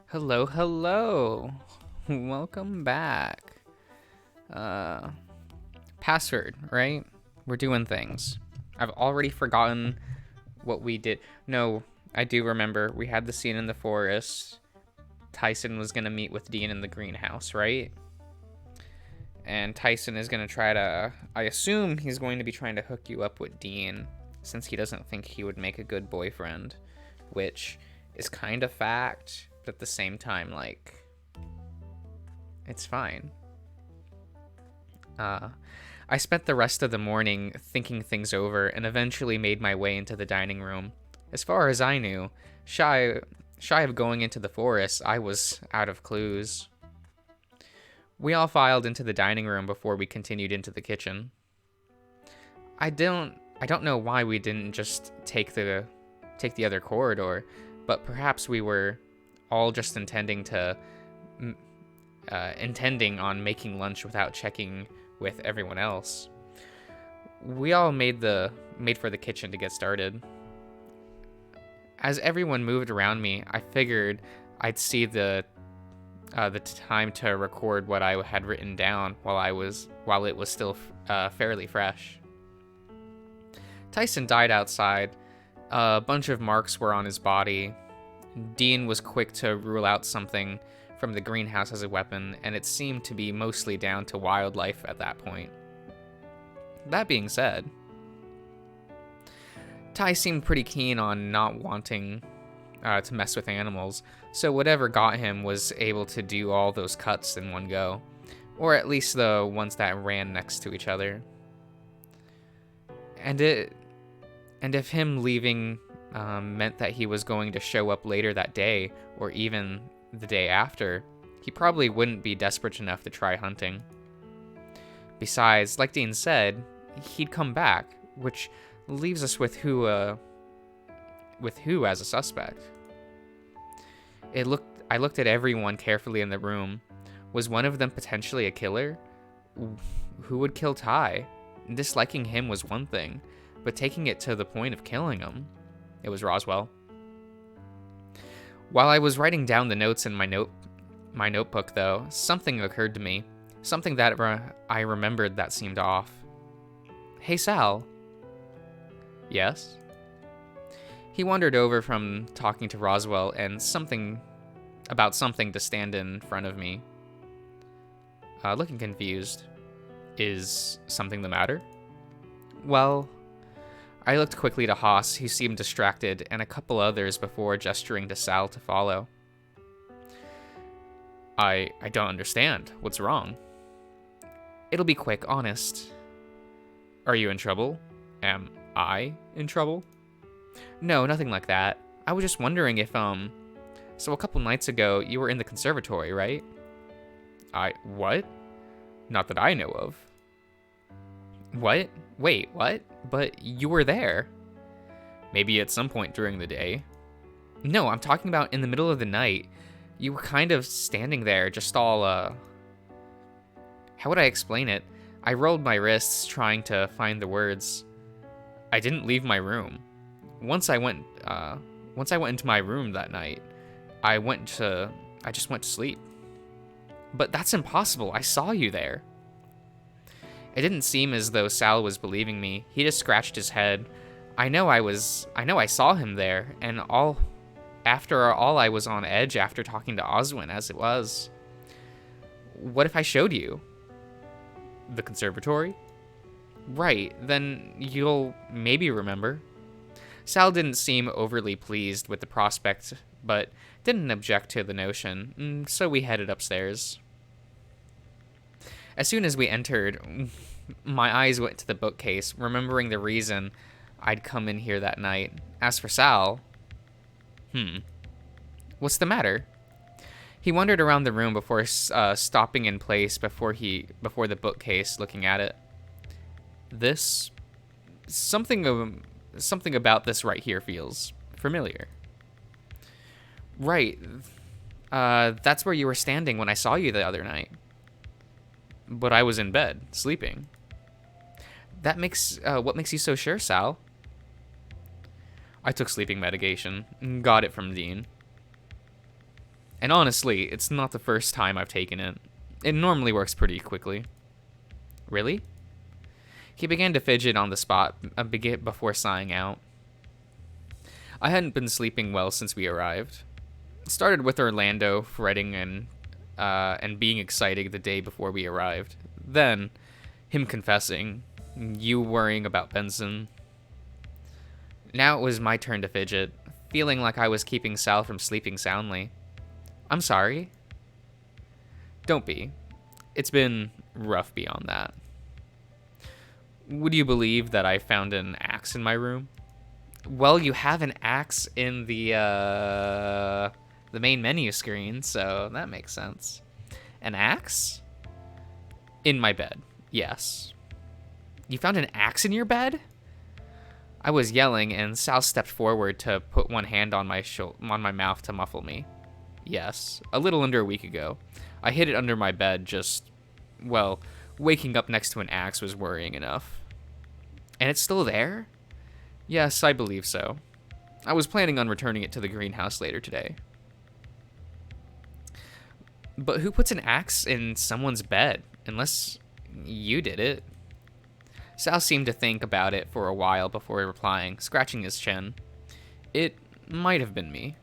Hello, hello. Welcome back. Uh, Password, right? We're doing things. I've already forgotten what we did. No, I do remember. We had the scene in the forest. Tyson was going to meet with Dean in the greenhouse, right? And Tyson is going to try to. I assume he's going to be trying to hook you up with Dean since he doesn't think he would make a good boyfriend, which is kind of fact, but at the same time, like, it's fine. I spent the rest of the morning thinking things over and eventually made my way into the dining room. As far as I knew, shy of going into the forest, I was out of clues. We all filed into the dining room before we continued into the kitchen. I don't know why we didn't just take the other corridor, but perhaps we were all just intending on making lunch without checking with everyone else. We all made for the kitchen to get started. As everyone moved around me, I figured I'd see the time to record what I had written down while it was still fairly fresh. Tyson died outside. A bunch of marks were on his body. Dean was quick to rule out something from the greenhouse as a weapon, and it seemed to be mostly down to wildlife at that point. That being said, Ty seemed pretty keen on not wanting to mess with animals, so whatever got him was able to do all those cuts in one go, or at least the ones that ran next to each other. And if him leaving meant that he was going to show up later that day, or even the day after, he probably wouldn't be desperate enough to try hunting. Besides, like Dean said, he'd come back, which leaves us with who as a suspect. I looked at everyone carefully in the room. Was one of them potentially a killer? Who would kill Ty? Disliking him was one thing, but taking it to the point of killing him, it was Roswell. While I was writing down the notes in my notebook, though, something occurred to me. Something that I remembered that seemed off. Hey, Sal. Yes? He wandered over from talking to Roswell and something to stand in front of me. Looking confused. Is something the matter? Well, I looked quickly to Haas, who seemed distracted, and a couple others before gesturing to Sal to follow. I don't understand. What's wrong? It'll be quick, honest. Are you in trouble? Am I in trouble? No, nothing like that. I was just wondering if, So a couple nights ago, you were in the conservatory, right? What? Not that I know of. What? Wait, what? But you were there. Maybe at some point during the day. No, I'm talking about in the middle of the night. You were kind of standing there, just all, How would I explain it? I rolled my wrists, trying to find the words. I didn't leave my room. Once I went into my room that night, I just went to sleep. But that's impossible. I saw you there. It didn't seem as though Sal was believing me. He just scratched his head. I know I saw him there, and after all, I was on edge after talking to Oswin as it was. What if I showed you? The conservatory? Right, then you'll maybe remember. Sal didn't seem overly pleased with the prospect, but didn't object to the notion, so we headed upstairs. As soon as we entered, my eyes went to the bookcase, remembering the reason I'd come in here that night. As for Sal... What's the matter? He wandered around the room before stopping in place before the bookcase, looking at it. Something about this right here feels familiar. Right. That's where you were standing when I saw you the other night. But I was in bed, sleeping. What makes you so sure, Sal? I took sleeping medication. Got it from Dean. And honestly, it's not the first time I've taken it. It normally works pretty quickly. Really? He began to fidget on the spot before sighing out. I hadn't been sleeping well since we arrived. It started with Orlando fretting and being excited the day before we arrived. Then, him confessing, you worrying about Benson. Now it was my turn to fidget, feeling like I was keeping Sal from sleeping soundly. I'm sorry. Don't be. It's been rough beyond that. Would you believe that I found an axe in my room? Well, you have an axe in the main menu screen, so that makes sense. An axe? In my bed, yes. You found an axe in your bed? I was yelling, and Sal stepped forward to put one hand on my mouth to muffle me. Yes, a little under a week ago. I hid it under my bed, well, waking up next to an axe was worrying enough. And it's still there? Yes, I believe so. I was planning on returning it to the greenhouse later today. But who puts an axe in someone's bed? Unless you did it. Sal seemed to think about it for a while before replying, scratching his chin. It might have been me.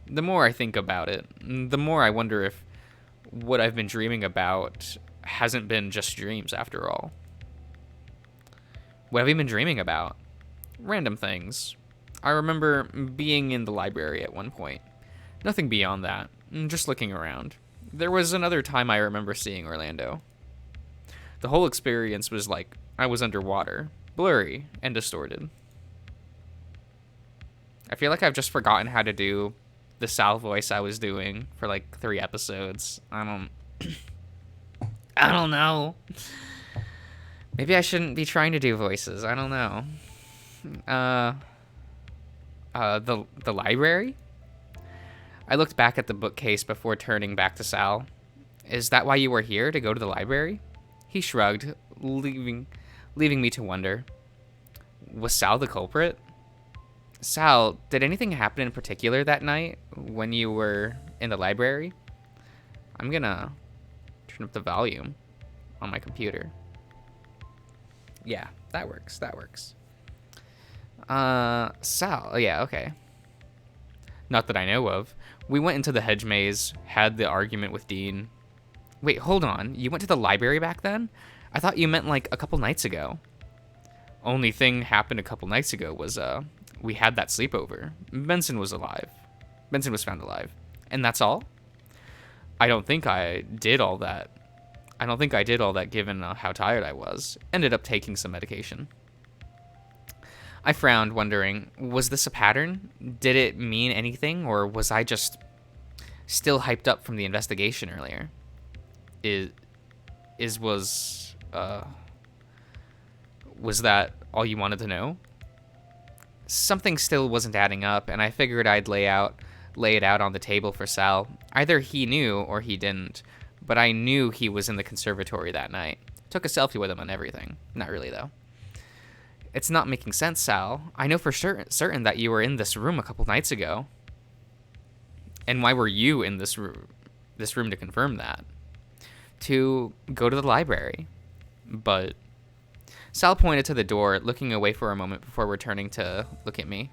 The more I think about it, the more I wonder if what I've been dreaming about hasn't been just dreams after all. What have you been dreaming about? Random things. I remember being in the library at one point. Nothing beyond that, just looking around. There was another time I remember seeing Orlando. The whole experience was like I was underwater, blurry and distorted. I feel like I've just forgotten how to do the Sal voice I was doing for like 3 episodes. I don't know. Maybe I shouldn't be trying to do voices. I don't know. The library? I looked back at the bookcase before turning back to Sal. Is that why you were here, to go to the library? He shrugged, leaving me to wonder. Was Sal the culprit? Sal, did anything happen in particular that night when you were in the library? I'm gonna turn up the volume on my computer. Yeah, that works. Sal, oh yeah, okay. Not that I know of. We went into the hedge maze, had the argument with Dean. Wait, hold on. You went to the library back then? I thought you meant like a couple nights ago. Only thing happened a couple nights ago was, we had that sleepover. Benson was alive. Benson was found alive. And that's all? I don't think I did all that given how tired I was. Ended up taking some medication. I frowned, wondering, was this a pattern? Did it mean anything, or was I just still hyped up from the investigation earlier? Was that all you wanted to know? Something still wasn't adding up, and I figured I'd lay it out on the table for Sal. Either he knew or he didn't, but I knew he was in the conservatory that night. Took a selfie with him and everything. Not really, though. It's not making sense, Sal. I know for certain that you were in this room a couple nights ago. And why were you in this room to confirm that? To go to the library. But Sal pointed to the door, looking away for a moment before returning to look at me.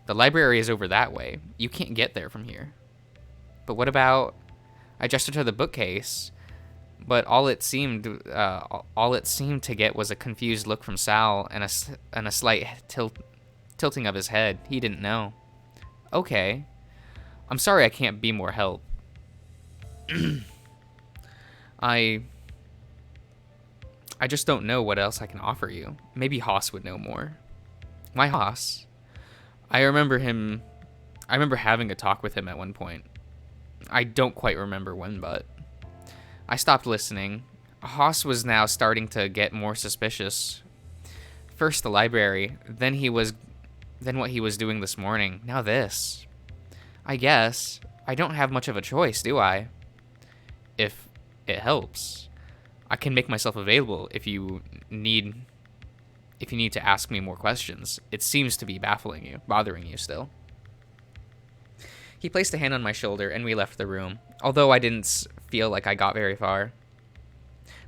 The library is over that way. You can't get there from here. But what about... I gestured to the bookcase, but all it seemed to get was a confused look from Sal and a slight tilting of his head. He didn't know. Okay. I'm sorry I can't be more help. I just don't know what else I can offer you. Maybe Haas would know more. Why Haas? I remember having a talk with him at one point. I don't quite remember when, but I stopped listening. Haas was now starting to get more suspicious. First the library, then what he was doing this morning. Now this. I guess I don't have much of a choice, do I? If it helps, I can make myself available if you need to ask me more questions. It seems to be bothering you still. He placed a hand on my shoulder, and we left the room, although I didn't feel like I got very far.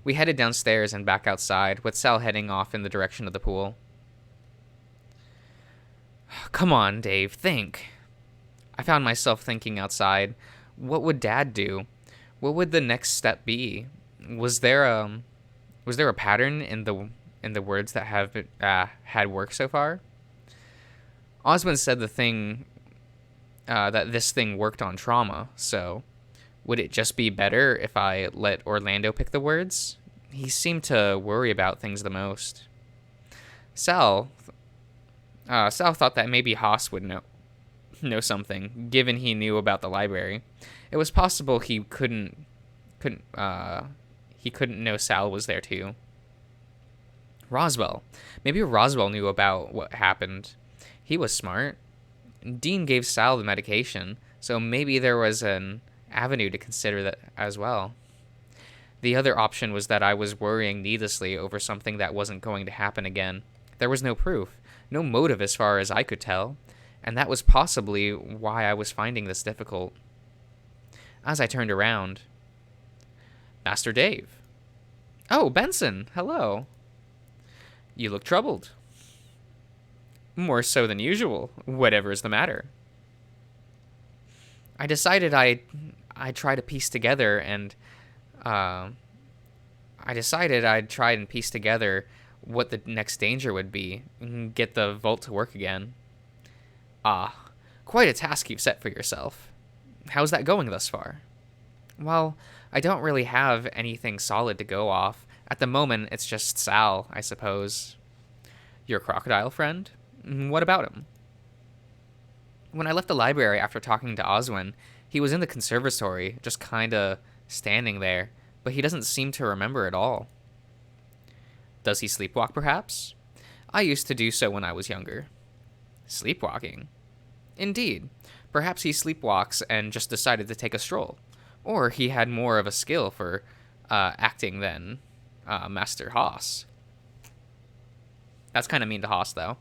We headed downstairs and back outside, with Sal heading off in the direction of the pool. Come on, Dave, think. I found myself thinking outside. What would Dad do? What would the next step be? Was there a pattern in the words that have had worked so far? Osmond said that this thing worked on trauma, so would it just be better if I let Orlando pick the words? He seemed to worry about things the most. Sal thought that maybe Haas would know something, given he knew about the library. It was possible he couldn't know Sal was there too. Roswell. Maybe Roswell knew about what happened. He was smart. Dean gave Sal the medication, so maybe there was an avenue to consider that as well. The other option was that I was worrying needlessly over something that wasn't going to happen again. There was no proof, no motive as far as I could tell, and that was possibly why I was finding this difficult. As I turned around, Master Dave. Oh, Benson, hello. You look troubled. More so than usual, whatever is the matter. I decided I'd try to piece together what the next danger would be and get the vault to work again. Ah, quite a task you've set for yourself. How's that going thus far? Well, I don't really have anything solid to go off. At the moment, it's just Sal, I suppose. Your crocodile friend? What about him? When I left the library after talking to Oswin, he was in the conservatory, just kinda standing there, but he doesn't seem to remember at all. Does he sleepwalk, perhaps? I used to do so when I was younger. Sleepwalking? Indeed. Perhaps he sleepwalks and just decided to take a stroll. Or he had more of a skill for acting than Master Haas. That's kind of mean to Haas, though.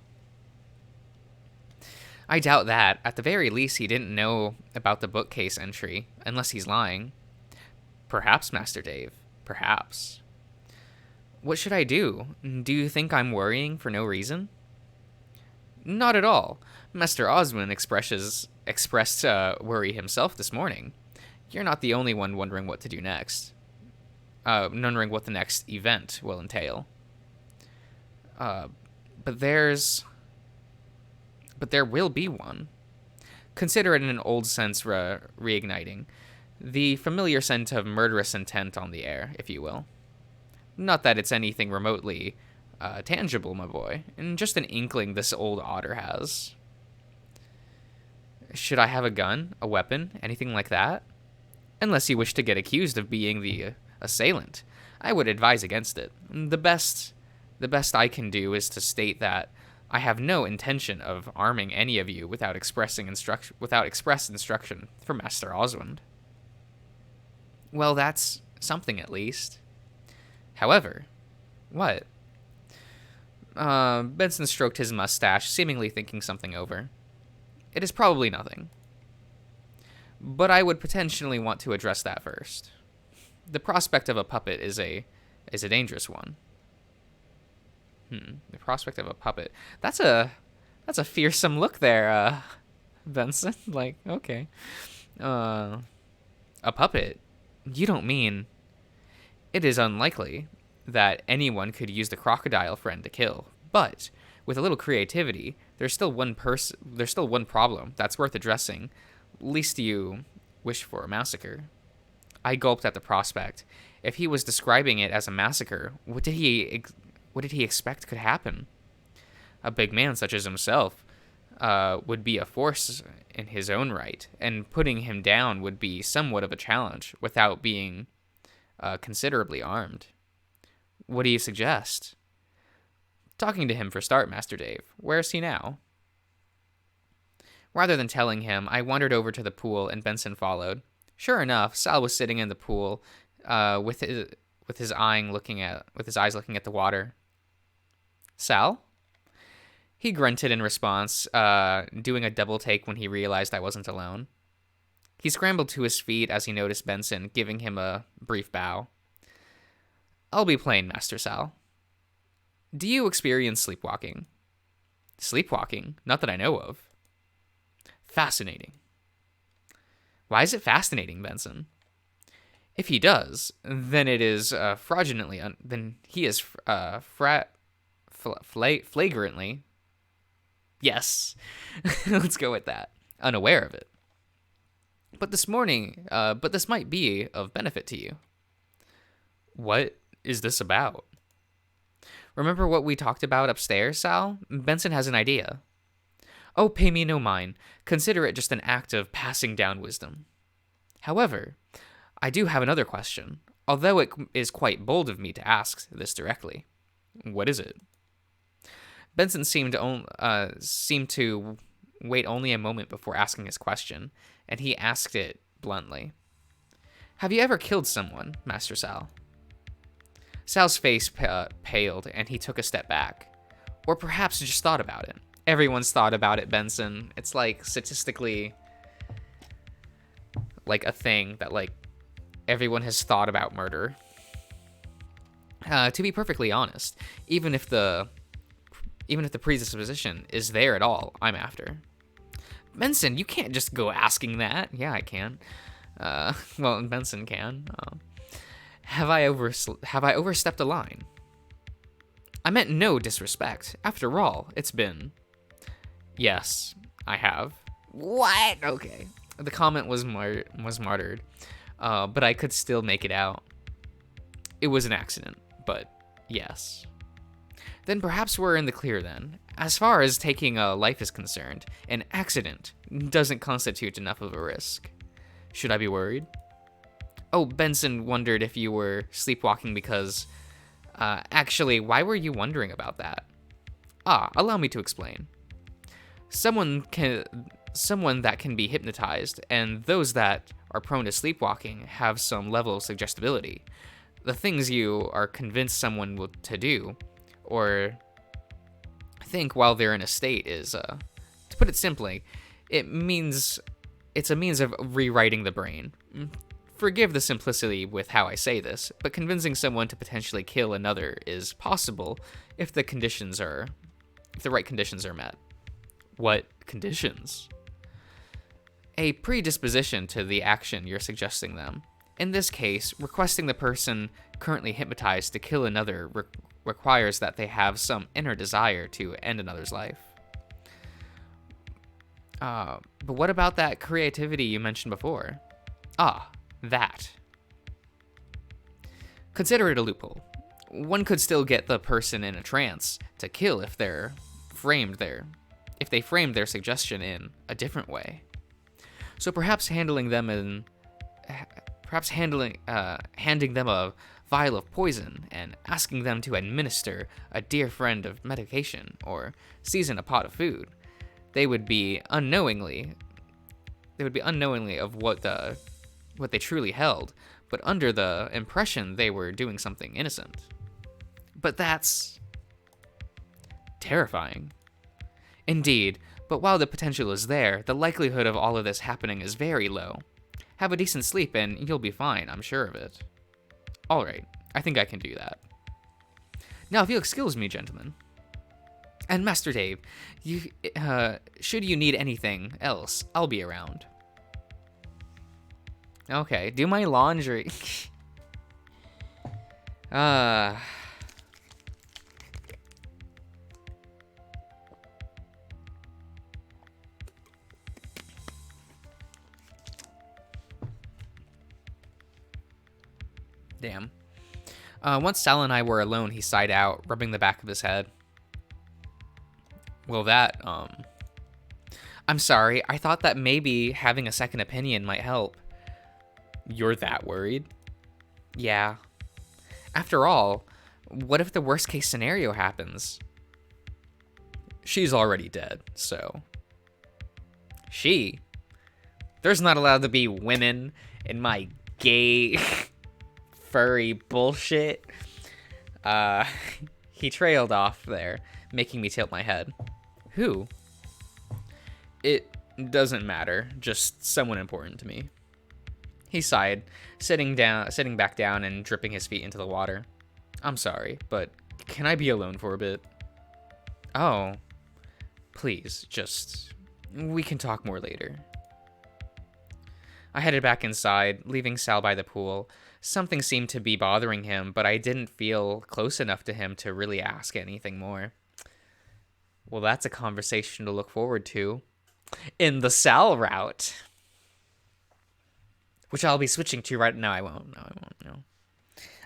I doubt that. At the very least, he didn't know about the bookcase entry, unless he's lying. Perhaps, Master Dave. Perhaps. What should I do? Do you think I'm worrying for no reason? Not at all. Master Osmond expressed worry himself this morning. You're not the only one wondering what to do next. Wondering what the next event will entail. But there will be one. Consider it in an old sense reigniting. The familiar scent of murderous intent on the air, if you will. Not that it's anything remotely tangible, my boy, and just an inkling this old otter has. Should I have a gun, a weapon, anything like that? Unless you wish to get accused of being the assailant, I would advise against it. The best I can do is to state that I have no intention of arming any of you without express instruction from Master Oswald. Well, that's something at least. However, what? Benson stroked his mustache, seemingly thinking something over. It is probably nothing. But I would potentially want to address that first. The prospect of a puppet is a dangerous one. The prospect of a puppet. That's a fearsome look there, Benson. Like, okay. A puppet? You don't mean... It is unlikely that anyone could use the crocodile friend to kill, but with a little creativity, there's still one problem that's worth addressing, lest you wish for a massacre. I gulped at the prospect. If he was describing it as a massacre, what did he expect could happen? A big man such as himself would be a force in his own right, and putting him down would be somewhat of a challenge without being considerably armed. What do you suggest? Talking to him for start, Master Dave. Where is he now? Rather than telling him, I wandered over to the pool and Benson followed. Sure enough, Sal was sitting in the pool with his eyes looking at the water. Sal? He grunted in response, doing a double take when he realized I wasn't alone. He scrambled to his feet as he noticed Benson, giving him a brief bow. I'll be plain, Master Sal. Do you experience sleepwalking? Sleepwalking? Not that I know of. Fascinating. Why is it fascinating, Benson? If he does, then it is fraudulently. Then he is flagrantly. Yes, let's go with that. Unaware of it. But this might be of benefit to you. What is this about? Remember what we talked about upstairs, Sal? Benson has an idea. Oh, pay me no mind. Consider it just an act of passing down wisdom. However, I do have another question, although it is quite bold of me to ask this directly. What is it? Benson seemed to wait only a moment before asking his question, and he asked it bluntly. Have you ever killed someone, Master Sal? Sal's face paled, and he took a step back. Or perhaps just thought about it. Everyone's thought about it, Benson. It's like statistically like a thing that like everyone has thought about murder. To be perfectly honest, even if the predisposition is there at all, I'm after. Benson, you can't just go asking that. Yeah, I can. Well, Benson can. Have I overstepped a line? I meant no disrespect. After all, it's been... Yes, I have. What? Okay. The comment was martyred, but I could still make it out. It was an accident, but yes. Then perhaps we're in the clear then. As far as taking a life is concerned, an accident doesn't constitute enough of a risk. Should I be worried? Oh, Benson wondered if you were sleepwalking because... actually, why were you wondering about that? Allow me to explain. Someone that can be hypnotized, and those that are prone to sleepwalking have some level of suggestibility. The things you are convinced someone will to do, or think while they're in a state is, to put it simply, it's a means of rewriting the brain. Forgive the simplicity with how I say this, but convincing someone to potentially kill another is possible if the right conditions are met. What conditions? A predisposition to the action you're suggesting them. In this case, requesting the person currently hypnotized to kill another requires that they have some inner desire to end another's life. But what about that creativity you mentioned before? That. Consider it a loophole. One could still get the person in a trance to kill if they framed their suggestion in a different way. So perhaps handing them a vial of poison and asking them to administer a dear friend of medication or season a pot of food, they would be unknowingly of what they truly held, but under the impression they were doing something innocent. But that's terrifying. Indeed, but while the potential is there, the likelihood of all of this happening is very low. Have a decent sleep and you'll be fine, I'm sure of it. Alright, I think I can do that. Now, if you'll excuse me, gentlemen. And Master Dave, should you need anything else, I'll be around. Okay, do my laundry. Damn. Once Sal and I were alone, he sighed out, rubbing the back of his head. Well, I'm sorry, I thought that maybe having a second opinion might help. You're that worried? Yeah. After all, what if the worst case scenario happens? She's already dead, so... There's not allowed to be women in my gay... furry bullshit. He trailed off there, making me tilt my head. Who? Doesn't matter, just someone important to me. He sighed, sitting back down and dripping his feet into the water. I'm sorry, but can I be alone for a bit? Oh, please, we can talk more later. I headed back inside, leaving Sal by the pool. Something seemed to be bothering him, but I didn't feel close enough to him to really ask anything more. Well, that's a conversation to look forward to in the Sal route, which I'll be switching to right now. I won't. No.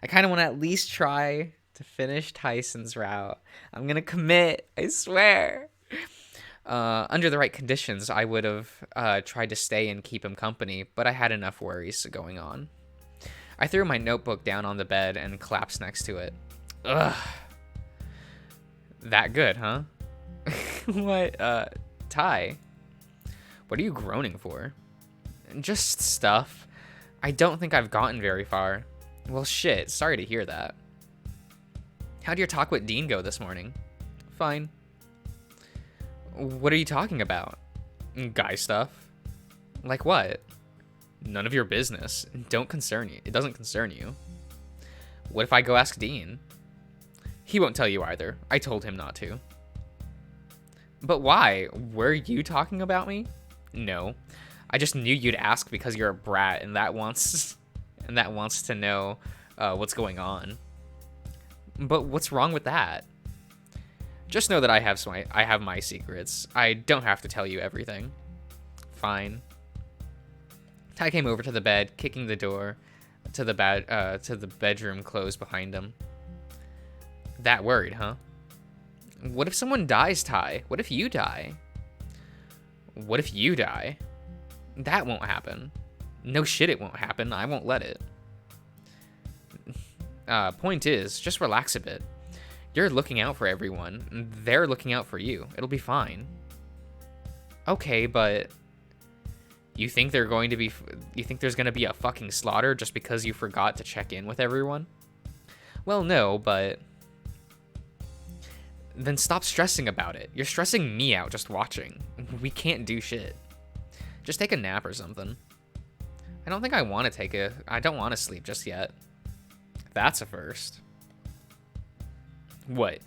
I kind of want to at least try to finish Tyson's route. I'm going to commit. I swear. Under the right conditions, I would have tried to stay and keep him company, but I had enough worries going on. I threw my notebook down on the bed and collapsed next to it. Ugh. That good, huh? What? Ty? What are you groaning for? Just stuff. I don't think I've gotten very far. Well, shit. Sorry to hear that. How'd your talk with Dean go this morning? Fine. What are you talking about? Guy stuff? Like what? None of your business. Don't concern you. It doesn't concern you. What if I go ask Dean? He won't tell you either. I told him not to. But why? Were you talking about me? No. I just knew you'd ask because you're a brat and that wants to know what's going on. But what's wrong with that? Just know that I have my secrets. I don't have to tell you everything. Fine. Ty came over to the bed, kicking the door to the bedroom closed behind him. That worried, huh? What if someone dies, Ty? What if you die? What if you die? That won't happen. No shit, it won't happen. I won't let it. Point is, just relax a bit. You're looking out for everyone. They're looking out for you. It'll be fine. Okay, but you think there's going to be a fucking slaughter just because you forgot to check in with everyone? Well, no, but then stop stressing about it. You're stressing me out just watching. We can't do shit. Just take a nap or something. I don't think I want to I don't want to sleep just yet. That's a first. What?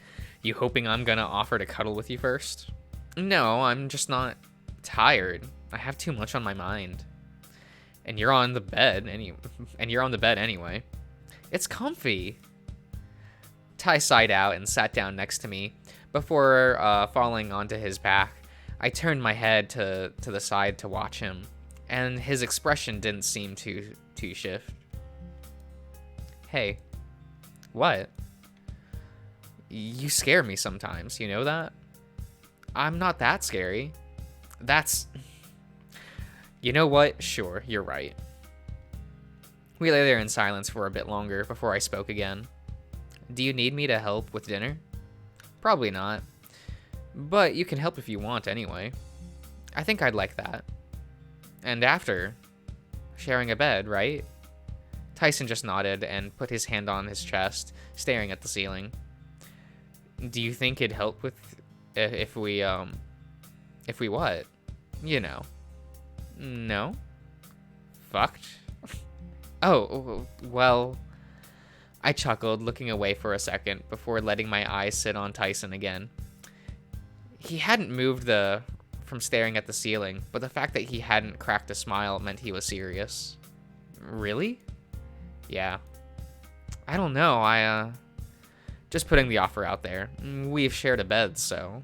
You hoping I'm gonna offer to cuddle with you first? No, I'm just not tired. I have too much on my mind. And you're on the bed anyway. It's comfy. Ty sighed out and sat down next to me. Before falling onto his back, I turned my head to the side to watch him, and his expression didn't seem to shift. Hey. What? You scare me sometimes, you know that? I'm not that scary. You know what? Sure, you're right. We lay there in silence for a bit longer before I spoke again. Do you need me to help with dinner? Probably not. But you can help if you want anyway. I think I'd like that. And after, sharing a bed, right? Tyson just nodded and put his hand on his chest, staring at the ceiling. Do you think it'd help with if we what? You know. No? Fucked? Oh, well, I chuckled, looking away for a second before letting my eyes sit on Tyson again. He hadn't moved from staring at the ceiling, but the fact that he hadn't cracked a smile meant he was serious. Really? Yeah. I don't know, just putting the offer out there. We've shared a bed, so...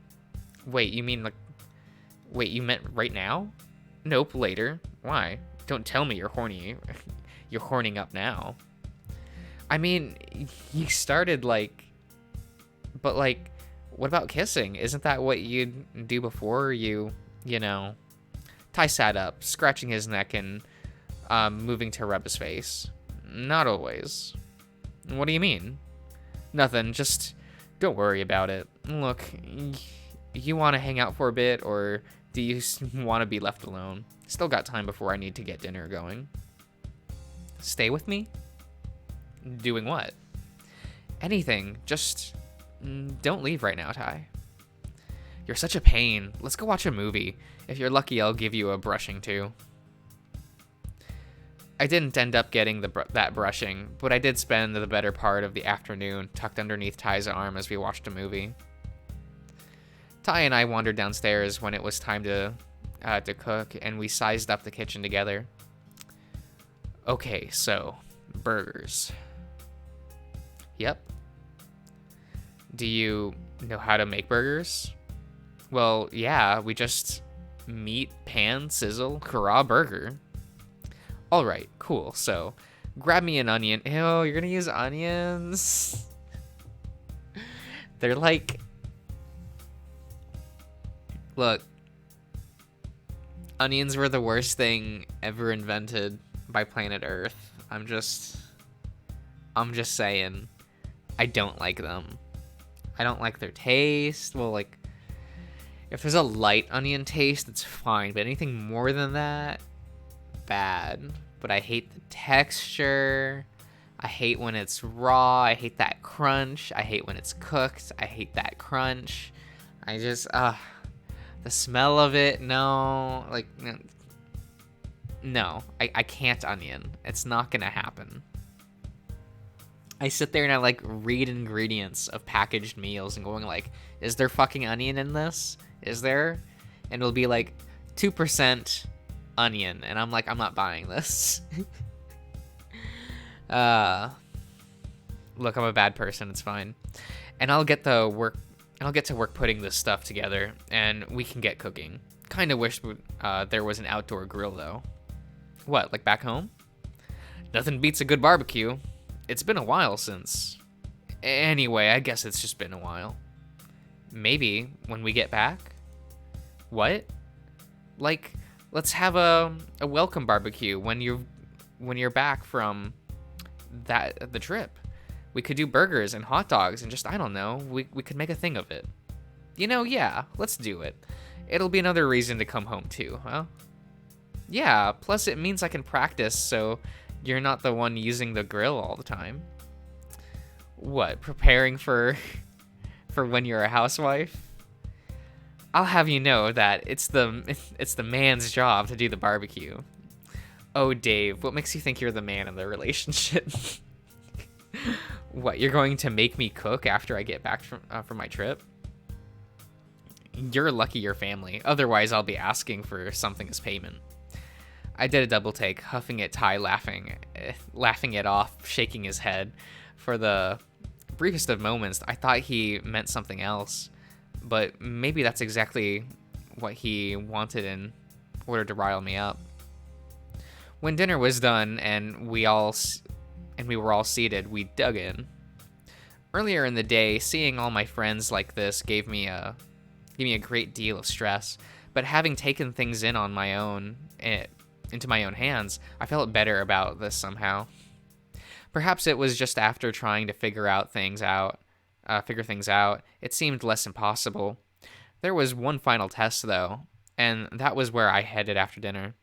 Wait, you meant right now? Nope, later. Why? Don't tell me you're horny. You're horning up now. I mean, you started but what about kissing? Isn't that what you'd do before you know? Ty sat up, scratching his neck and moving to rub his face. Not always. What do you mean? Nothing, just don't worry about it. Look, you want to hang out for a bit, or do you want to be left alone? Still got time before I need to get dinner going. Stay with me? Doing what? Anything, just don't leave right now, Ty. You're such a pain. Let's go watch a movie. If you're lucky, I'll give you a brushing too. I didn't end up getting that brushing, but I did spend the better part of the afternoon tucked underneath Ty's arm as we watched a movie. Ty and I wandered downstairs when it was time to cook, and we sized up the kitchen together. Okay, so burgers. Yep. Do you know how to make burgers? Well, yeah, we just meat, pan, sizzle, raw burger. All right, cool. So, grab me an onion. Ew, you're gonna use onions? They're like... Look. Onions were the worst thing ever invented by planet Earth. I'm just saying. I don't like them. I don't like their taste. Well, like, if there's a light onion taste, it's fine. But anything more than that... bad. But I hate the texture. I hate when it's raw. I hate that crunch. I hate when it's cooked. I hate that crunch. I just the smell of it. No, like, no, I can't onion. It's not gonna happen. I sit there and I like read ingredients of packaged meals and going like, is there fucking onion in this? Is there? And it'll be like 2% onion, and I'm like, I'm not buying this. Look, I'm a bad person. It's fine, and I'll get to work putting this stuff together, and we can get cooking. Kind of wish there was an outdoor grill though. What, like back home? Nothing beats a good barbecue. It's been a while since. Anyway, I guess it's just been a while. Maybe when we get back. What? Like, let's have a welcome barbecue when you're back from the trip. We could do burgers and hot dogs and just, I don't know, we could make a thing of it. You know, yeah, let's do it. It'll be another reason to come home too, huh? Yeah, plus it means I can practice so you're not the one using the grill all the time. What, preparing for when you're a housewife? I'll have you know that it's the man's job to do the barbecue. Oh, Dave, what makes you think you're the man in the relationship? What, you're going to make me cook after I get back from my trip? You're lucky your family. Otherwise, I'll be asking for something as payment. I did a double take, huffing at Ty, laughing it off, shaking his head. For the briefest of moments, I thought he meant something else. But maybe that's exactly what he wanted in order to rile me up. When dinner was done and we were all seated, we dug in. Earlier in the day, seeing all my friends like this gave me a great deal of stress. But having taken things in on my own, into my own hands, I felt better about this somehow. Perhaps it was just after trying to figure things out, it seemed less impossible. There was one final test, though, and that was where I headed after dinner.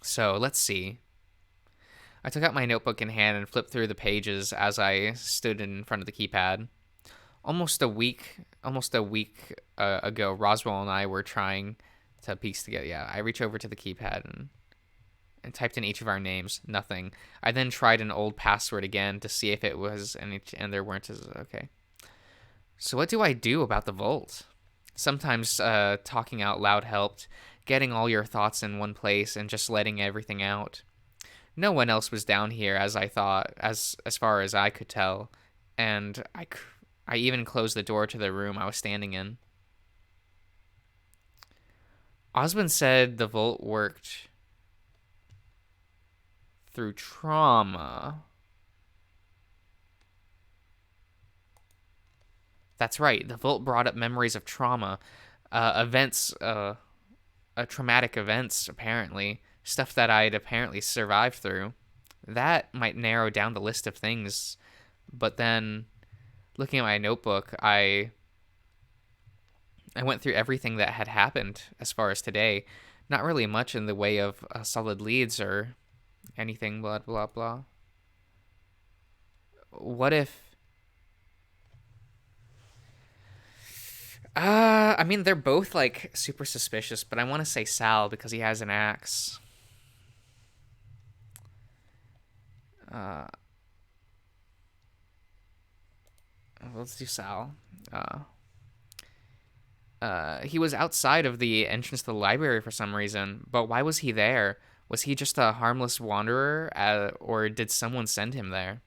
So, let's see. I took out my notebook in hand and flipped through the pages as I stood in front of the keypad. Almost a week ago, Roswell and I were trying to piece together. Yeah, I reached over to the keypad and typed in each of our names. Nothing. I then tried an old password again to see if it was any, and there weren't. Okay. So what do I do about the vault? Sometimes talking out loud helped, getting all your thoughts in one place and just letting everything out. No one else was down here, as I thought, as far as I could tell, and I even closed the door to the room I was standing in. Osmond said the vault worked through trauma. That's right. The vault brought up memories of trauma, traumatic events, apparently. Stuff that I'd apparently survived through. That might narrow down the list of things. But then, looking at my notebook, I went through everything that had happened as far as today. Not really much in the way of solid leads or anything, blah, blah, blah. What if... I mean, they're both like super suspicious, but I want to say Sal because he has an axe. Uh, let's do Sal. Uh, he was outside of the entrance to the library for some reason, but why was he there? Was he just a harmless wanderer, or did someone send him there?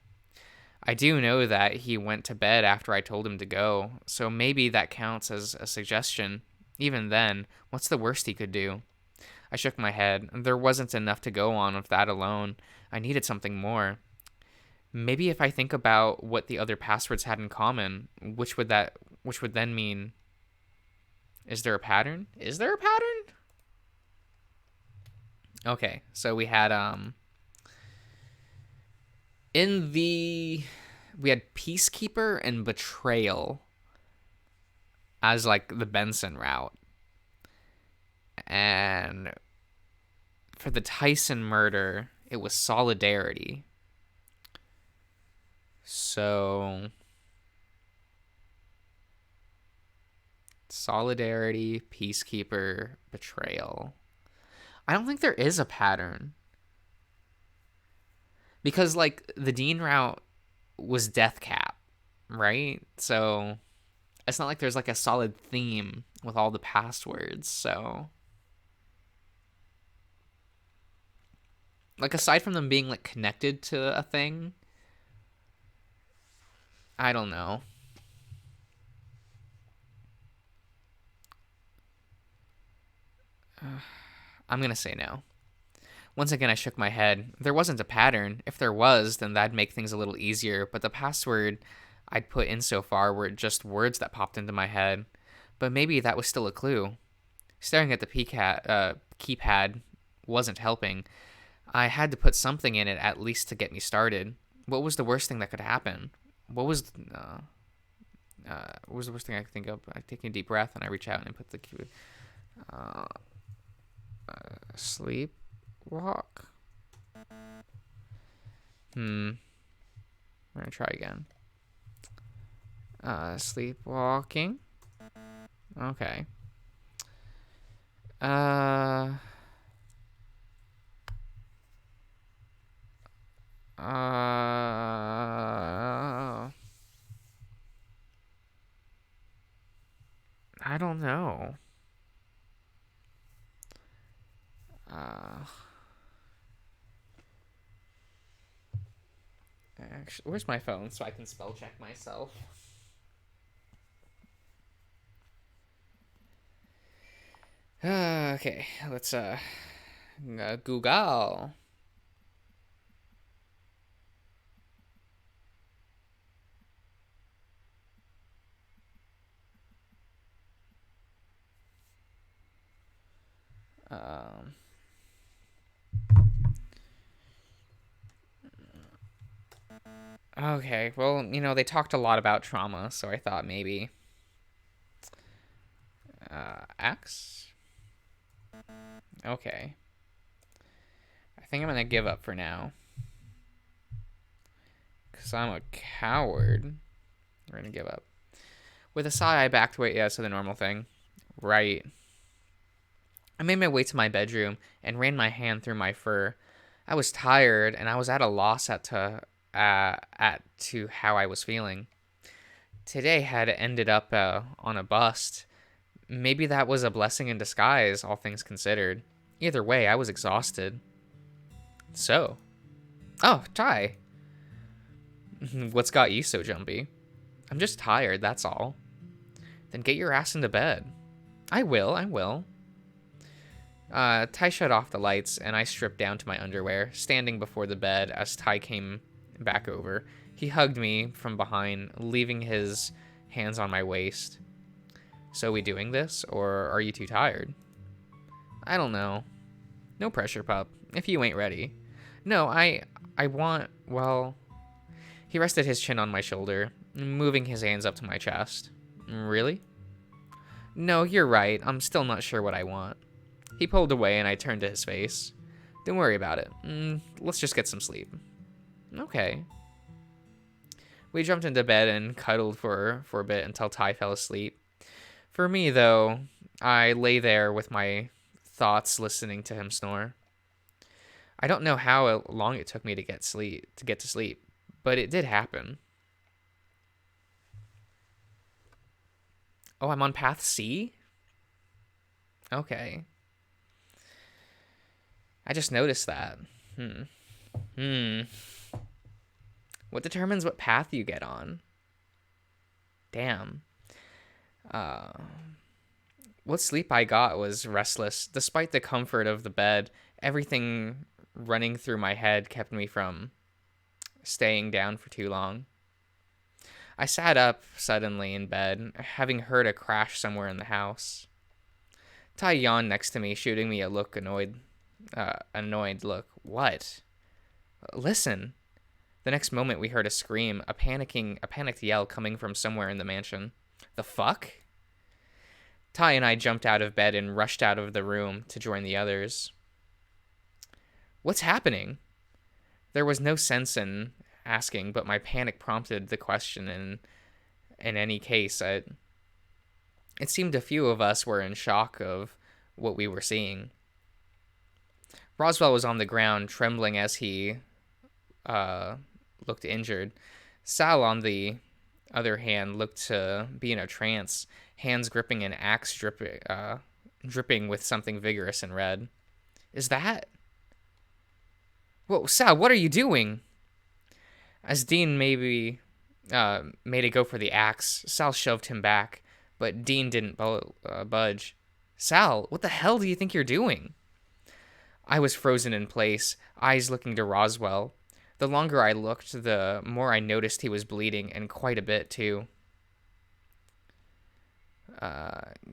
I do know that he went to bed after I told him to go, so maybe that counts as a suggestion. Even then, what's the worst he could do? I shook my head. There wasn't enough to go on with that alone. I needed something more. Maybe if I think about what the other passwords had in common, which would then mean, is there a pattern? Is there a pattern? Okay, so we had in the we had Peacekeeper and Betrayal as like the Benson route. And for the Tyson murder, it was Solidarity. So Solidarity, Peacekeeper, Betrayal. I don't think there is a pattern. Because like the Dean route was Death Cap, right? So it's not like there's like a solid theme with all the passwords. So like aside from them being like connected to a thing, I don't know. I'm going to say no. Once again, I shook my head. There wasn't a pattern. If there was, then that'd make things a little easier, but the password I'd put in so far were just words that popped into my head. But maybe that was still a clue. Staring at the keypad wasn't helping. I had to put something in it at least to get me started. What was the worst thing that could happen? What was the worst thing I could think of? I take a deep breath and I reach out and I put the sleep walk. We're gonna try again. Sleepwalking. Okay. Uh. I don't know. Actually, where's my phone so I can spell check myself? Okay, let's Google. Um, okay, well, they talked a lot about trauma, so I thought maybe X. Okay, I think I'm gonna give up for now because I'm a coward. We're gonna give up. With a sigh, I backed away. Yeah, so the normal thing, right? I made my way to my bedroom and ran my hand through my fur. I was tired and I was at a loss to how I was feeling. Today had ended up on a bust. Maybe that was a blessing in disguise, all things considered. Either way, I was exhausted. So, oh, Ty, what's got you so jumpy? I'm just tired, that's all. Then get your ass into bed. I will. Ty shut off the lights, and I stripped down to my underwear, standing before the bed as Ty came back over. He hugged me from behind, leaving his hands on my waist. So we doing this, or are you too tired? I don't know. No pressure, pup, if you ain't ready. No, I want, well... He rested his chin on my shoulder, moving his hands up to my chest. Really? No, you're right. I'm still not sure what I want. He pulled away and I turned to his face. Don't worry about it. Let's just get some sleep. Okay. We jumped into bed and cuddled for a bit until Ty fell asleep. For me, though, I lay there with my thoughts listening to him snore. I don't know how long it took me to get to sleep, but it did happen. Oh, I'm on path C? Okay. I just noticed that. Hmm. Hmm. What determines what path you get on? Damn. Uh, what sleep I got was restless. Despite the comfort of the bed, everything running through my head kept me from staying down for too long. I sat up suddenly in bed, having heard a crash somewhere in the house. Ty yawned next to me, shooting me a annoyed look. What? Listen. The next moment, we heard a scream, a panicked yell coming from somewhere in the mansion. The fuck? Ty and I jumped out of bed and rushed out of the room to join the others. What's happening? There was no sense in asking, but my panic prompted the question, and in any case, it seemed a few of us were in shock of what we were seeing. Roswell was on the ground, trembling as he looked injured. Sal, on the other hand, looked to be in a trance, hands gripping an axe dripping with something vigorous and red. Is that? Whoa, Sal, what are you doing? As Dean made a go for the axe, Sal shoved him back, but Dean didn't budge. Sal, what the hell do you think you're doing? I was frozen in place, eyes looking to Roswell. The longer I looked, the more I noticed he was bleeding, and quite a bit, too.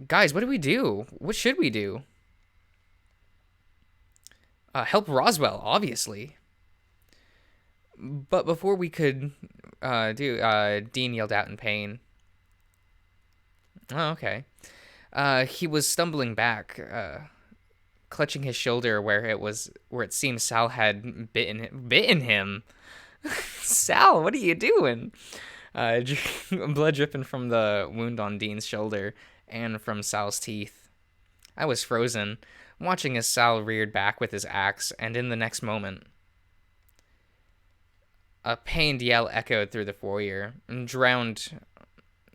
Guys, what do we do? What should we do? Help Roswell, obviously. But before we could Dean yelled out in pain. Oh, okay. He was stumbling back, clutching his shoulder where it seemed Sal had bitten him. Sal, what are you doing? Blood dripping from the wound on Dean's shoulder and from Sal's teeth. I was frozen, watching as Sal reared back with his axe, and in the next moment, a pained yell echoed through the foyer, drowned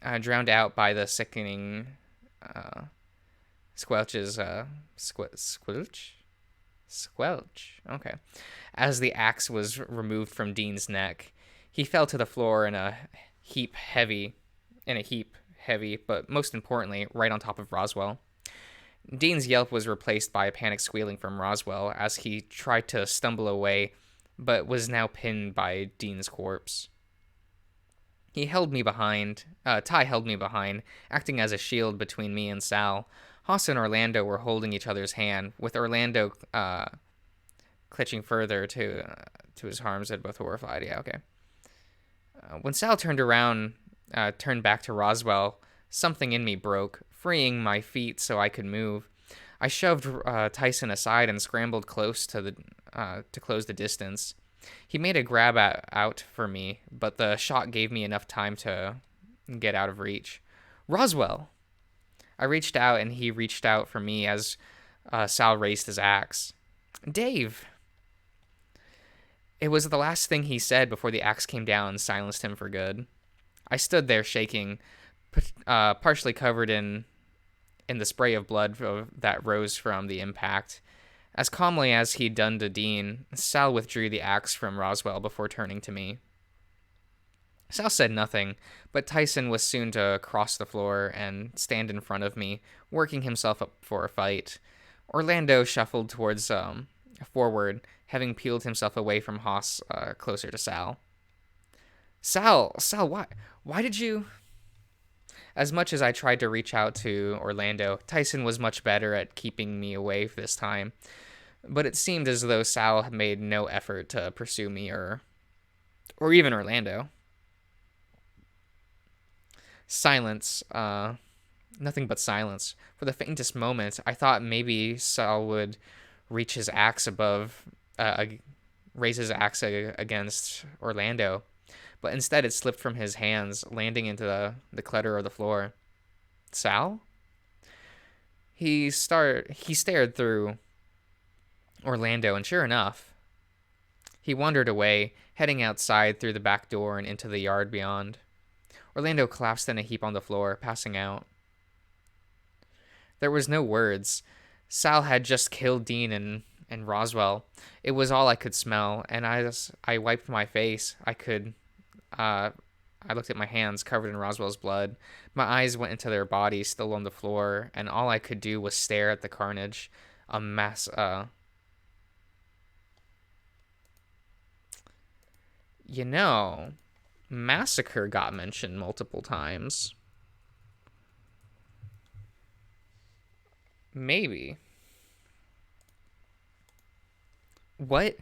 out by the sickening squelches. Squelch. Okay. As the axe was removed from Dean's neck, he fell to the floor in a heap heavy, but most importantly, right on top of Roswell. Dean's yelp was replaced by a panicked squealing from Roswell as he tried to stumble away, but was now pinned by Dean's corpse. Ty held me behind, acting as a shield between me and Sal. Haas and Orlando were holding each other's hand, with Orlando clutching further to his arms and both horrified. Yeah, okay. When Sal turned back to Roswell, something in me broke, freeing my feet so I could move. I shoved Tyson aside and scrambled close to close the distance. He made a grab out for me, but the shot gave me enough time to get out of reach. Roswell! I reached out, and he reached out for me as Sal raised his axe. Dave! It was the last thing he said before the axe came down and silenced him for good. I stood there shaking, partially covered in the spray of blood that rose from the impact. As calmly as he'd done to Dean, Sal withdrew the axe from Roswell before turning to me. Sal said nothing, but Tyson was soon to cross the floor and stand in front of me, working himself up for a fight. Orlando shuffled towards forward, having peeled himself away from Haas closer to Sal. Sal, why did you... As much as I tried to reach out to Orlando, Tyson was much better at keeping me away this time. But it seemed as though Sal had made no effort to pursue me or even Orlando. Silence. Nothing but silence. For the faintest moment, I thought maybe Sal would reach his axe raise his axe against Orlando. But instead it slipped from his hands, landing into the clutter of the floor. Sal? He stared through Orlando, and sure enough, he wandered away, heading outside through the back door and into the yard beyond. Orlando collapsed in a heap on the floor, passing out. There was no words. Sal had just killed Dean and Roswell. It was all I could smell, and I wiped my face. I looked at my hands covered in Roswell's blood. My eyes went into their bodies still on the floor, and all I could do was stare at the carnage. A mass You know, massacre got mentioned multiple times. Maybe. What?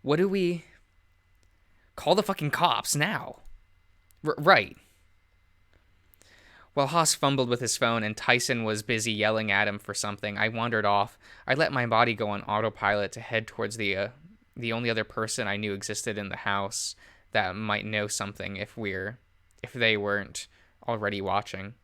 What do we call the fucking cops now? Right. While Haas fumbled with his phone and Tyson was busy yelling at him for something, I wandered off. I let my body go on autopilot to head towards the only other person I knew existed in the house that might know something if they weren't already watching.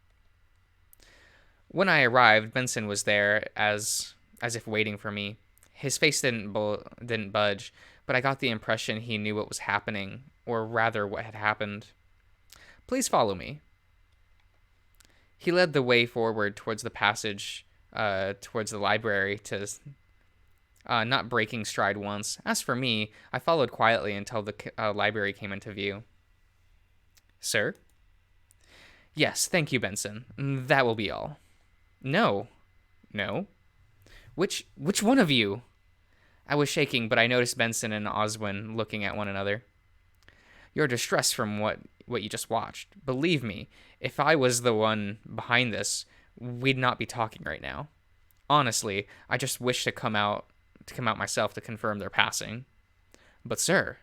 When I arrived, Benson was there as if waiting for me. His face didn't budge, but I got the impression he knew what was happening, or rather what had happened. Please follow me. He led the way forward towards the passage, towards the library, not breaking stride once. As for me, I followed quietly until the library came into view. Sir? Yes, thank you, Benson. That will be all. No. No? Which one of you? I was shaking, but I noticed Benson and Oswin looking at one another. You're distressed from what you just watched. Believe me, if I was the one behind this, we'd not be talking right now. Honestly, I just wish to come out myself to confirm their passing. But sir,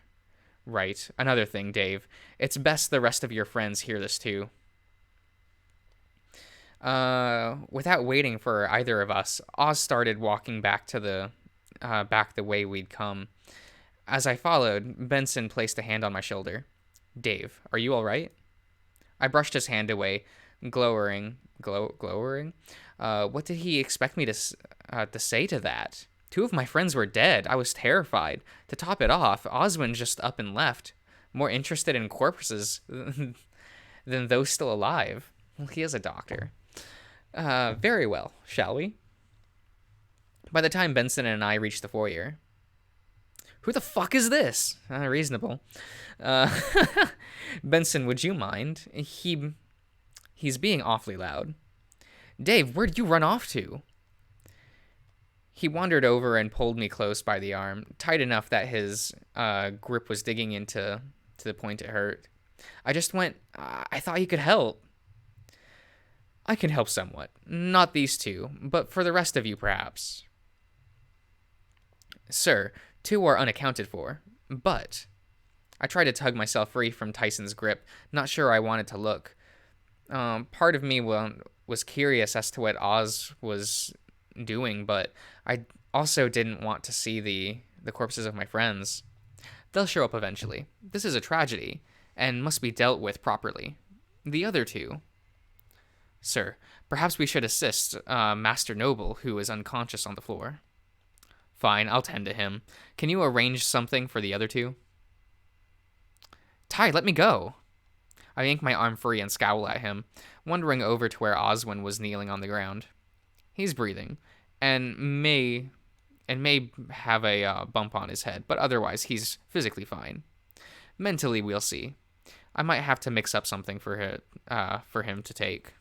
right, another thing, Dave. It's best the rest of your friends hear this too. Without waiting for either of us, Oz started walking back the way we'd come. As I followed, Benson placed a hand on my shoulder. Dave, are you all right? I brushed his hand away, glowering. What did he expect me to say to that? Two of my friends were dead. I was terrified. To top it off, Oswin just up and left, more interested in corpses than those still alive. Well, he is a doctor. Very well, shall we? By the time Benson and I reached the foyer, who the fuck is this? Reasonable. Benson, would you mind? He's being awfully loud. Dave, where'd you run off to? He wandered over and pulled me close by the arm, tight enough that his grip was digging into to the point it hurt. I just went, I thought you could help. I can help somewhat. Not these two, but for the rest of you, perhaps. Sir, two are unaccounted for, but... I tried to tug myself free from Tyson's grip, not sure I wanted to look. Part of me was curious as to what Oz was doing, but I also didn't want to see the corpses of my friends. They'll show up eventually. This is a tragedy, and must be dealt with properly. The other two... Sir, perhaps we should assist Master Noble, who is unconscious on the floor. Fine, I'll tend to him. Can you arrange something for the other two? Ty, let me go. I yanked my arm free and scowled at him, wandering over to where Oswin was kneeling on the ground. He's breathing, and may have a bump on his head, but otherwise he's physically fine. Mentally, we'll see. I might have to mix up something for him to take.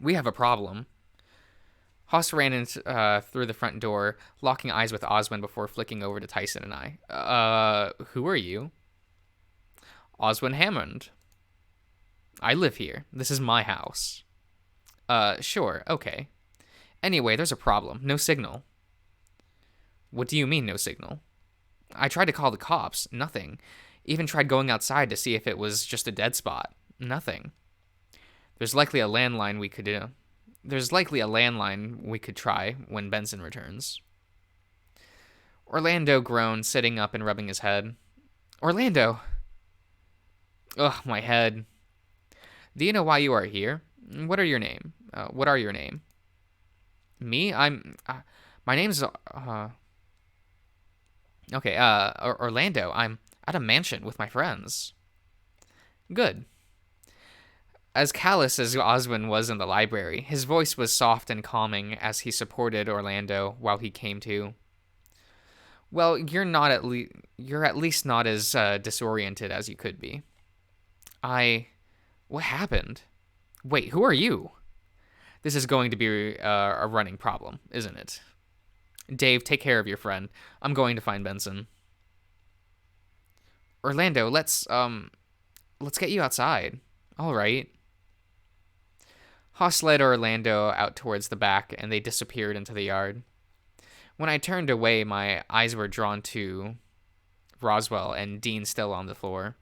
We have a problem. Haas ran in through the front door, locking eyes with Oswin before flicking over to Tyson and I. Who are you? Oswin Hammond. I live here. This is my house. Sure, okay. Anyway, there's a problem. No signal. What do you mean, no signal? I tried to call the cops. Nothing. Even tried going outside to see if it was just a dead spot. Nothing. There's likely a landline we could try when Benson returns. Orlando groaned, sitting up and rubbing his head. Orlando! Ugh, my head. Do you know why you are here? What are your name? Me? My name's, okay, Orlando. I'm at a mansion with my friends. Good. As callous as Oswin was in the library, his voice was soft and calming as he supported Orlando while he came to. Well, you're at least not as disoriented as you could be. I What happened? Wait, who are you? This is going to be a running problem, isn't it? Dave, take care of your friend. I'm going to find Benson. Orlando, let's get you outside. All right. Haas led Orlando out towards the back, and they disappeared into the yard. When I turned away, my eyes were drawn to Roswell and Dean still on the floor.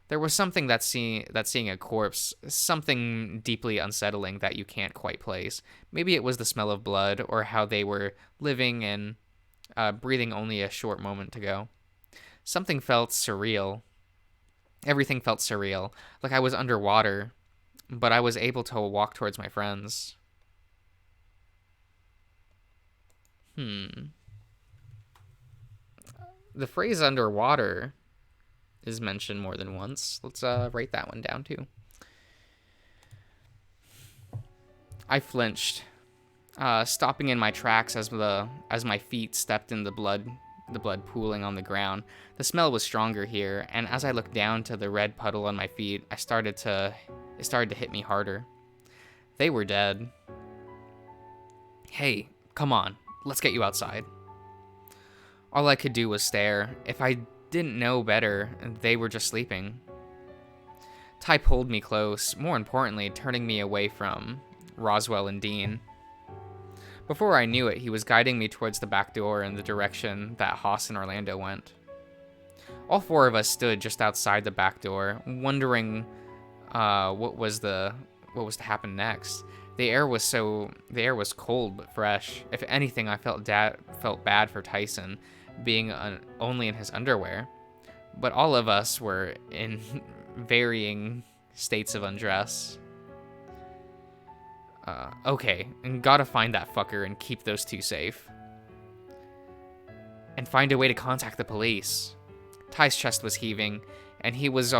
There was something that seeing a corpse, something deeply unsettling that you can't quite place. Maybe it was the smell of blood, or how they were living and breathing only a short moment ago. Something felt surreal. Everything felt surreal, like I was underwater, but I was able to walk towards my friends. The phrase underwater is mentioned more than once. Let's write that one down too. I flinched, stopping in my tracks as my feet stepped in the blood pooling on the ground. The smell was stronger here, and as I looked down to the red puddle on my feet, it started to hit me harder. They were dead. Hey, come on, let's get you outside. All I could do was stare. If I didn't know better, they were just sleeping. Ty pulled me close, more importantly, turning me away from Roswell and Dean. Before I knew it, he was guiding me towards the back door in the direction that Haas and Orlando went. All four of us stood just outside the back door, wondering what was to happen next. The air was cold but fresh. If anything, I felt bad for Tyson, being only in his underwear. But all of us were in varying states of undress. Okay, and gotta find that fucker and keep those two safe. And find a way to contact the police. Ty's chest was heaving, and he was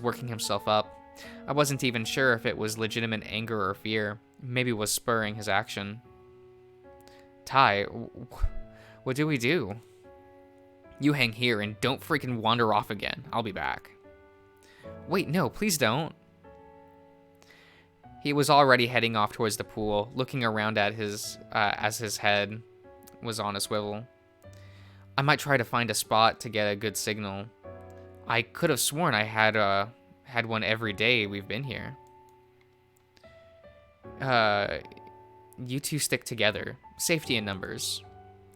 working himself up. I wasn't even sure if it was legitimate anger or fear. Maybe it was spurring his action. Ty, what do we do? You hang here and don't freaking wander off again. I'll be back. Wait, no, please don't. He was already heading off towards the pool, looking around at as his head was on a swivel. I might try to find a spot to get a good signal. I could have sworn I had one every day we've been here. You two stick together. Safety in numbers.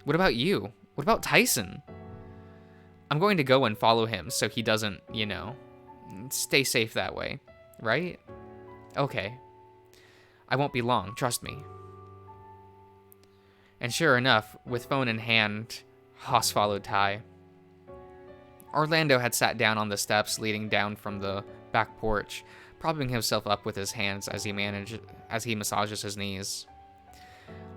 What about you? What about Tyson? I'm going to go and follow him so he doesn't, stay safe that way, right? Okay. I won't be long, trust me. And sure enough, with phone in hand, Haas followed Ty. Orlando had sat down on the steps leading down from the back porch, propping himself up with his hands as he massages his knees.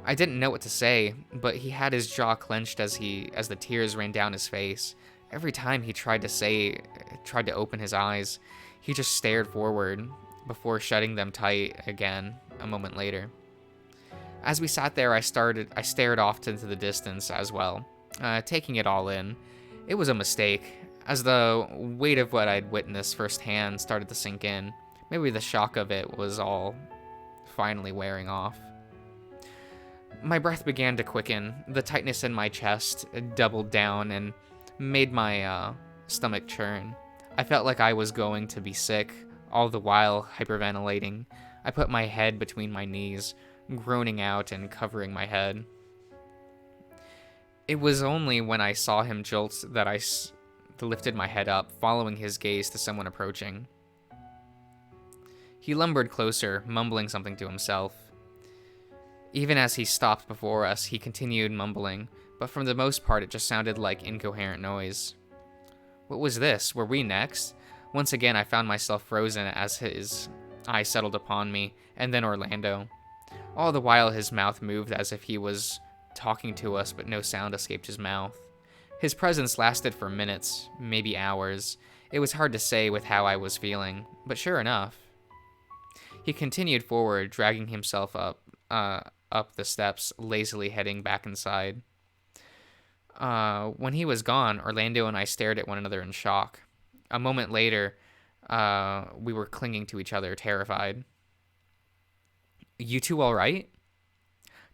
I didn't know what to say, but he had his jaw clenched as the tears ran down his face. Every time he tried to open his eyes, he just stared forward before shutting them tight again a moment later. As we sat there, I stared off into the distance as well, taking it all in. It was a mistake, as the weight of what I'd witnessed firsthand started to sink in. Maybe the shock of it was all finally wearing off. My breath began to quicken. The tightness in my chest doubled down and made my stomach churn. I felt like I was going to be sick, all the while hyperventilating. I put my head between my knees, groaning out and covering my head. It was only when I saw him jolt that I lifted my head up, following his gaze to someone approaching. He lumbered closer, mumbling something to himself. Even as he stopped before us, he continued mumbling, but for the most part it just sounded like incoherent noise. What was this? Were we next? Once again I found myself frozen as his eye settled upon me, and then Orlando. All the while his mouth moved as if he was talking to us, but no sound escaped his mouth. His presence lasted for minutes, maybe hours. It was hard to say with how I was feeling, but sure enough. He continued forward, dragging himself up the steps, lazily heading back inside. When he was gone, Orlando and I stared at one another in shock. A moment later, we were clinging to each other, terrified. You two all right?